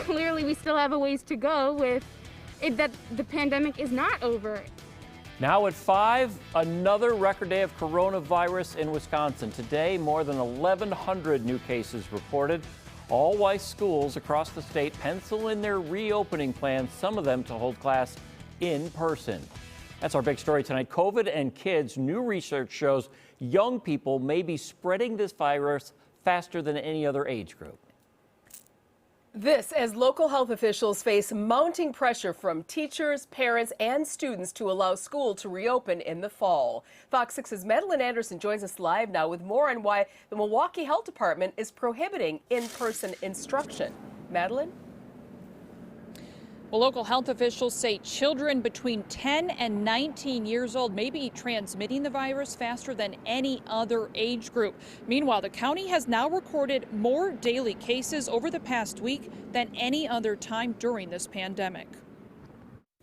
clearly we still have a ways to go with it, that the pandemic is not over. Now at 5, another record day of coronavirus in Wisconsin. Today, more than 1,100 new cases reported. All while schools across the state pencil in their reopening plans, some of them to hold class in person. That's our big story tonight. COVID and kids. New research shows young people may be spreading this virus faster than any other age group. This as local health officials face mounting pressure from teachers, parents, and students to allow school to reopen in the fall. Fox 6's Madeline Anderson joins us live now with more on why the Milwaukee Health Department is prohibiting in-person instruction. Madeline? Well, local health officials say children between 10 and 19 years old may be transmitting the virus faster than any other age group. Meanwhile, the county has now recorded more daily cases over the past week than any other time during this pandemic.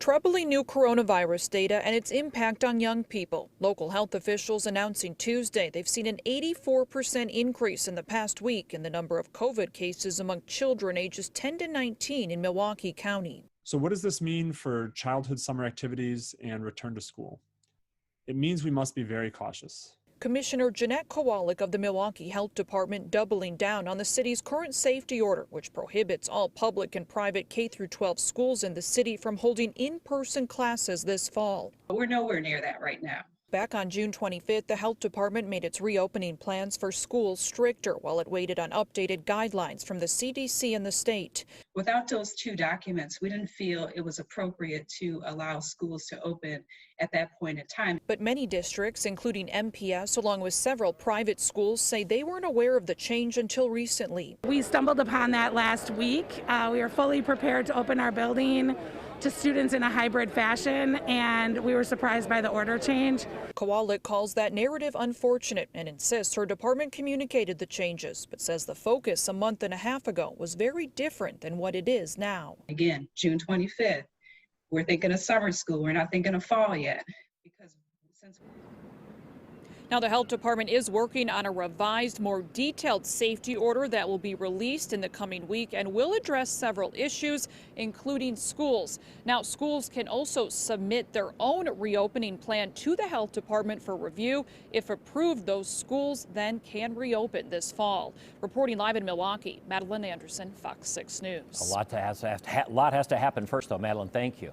Troubling new coronavirus data and its impact on young people. Local health officials announcing Tuesday they've seen an 84% increase in the past week in the number of COVID cases among children ages 10 to 19 in Milwaukee County. So what does this mean for childhood summer activities and return to school? It means we must be very cautious. Commissioner Jeanette Kowalik of the Milwaukee Health Department doubling down on the city's current safety order, which prohibits all public and private K-12 schools in the city from holding in-person classes this fall. We're nowhere near that right now. Back on June 25th, the health department made its reopening plans for schools stricter while it waited on updated guidelines from the CDC and the state. Without those two documents, we didn't feel it was appropriate to allow schools to open at that point in time. But many districts, including MPS, along with several private schools, say they weren't aware of the change until recently. We stumbled upon that last week. We were fully prepared to open our building to students in a hybrid fashion, and we were surprised by the order change. Kowalik calls that narrative unfortunate and insists her department communicated the changes, but says the focus a month and a half ago was very different than what it is now. Again, June 25th, we're thinking of summer school. We're not thinking of fall yet. Because since Now, the health department is working on a revised, more detailed safety order that will be released in the coming week and will address several issues, including schools. Now, schools can also submit their own reopening plan to the health department for review. If approved, those schools then can reopen this fall. Reporting live in Milwaukee, Madeline Anderson, Fox 6 News. A lot has to happen first, though, Madeline. Thank you.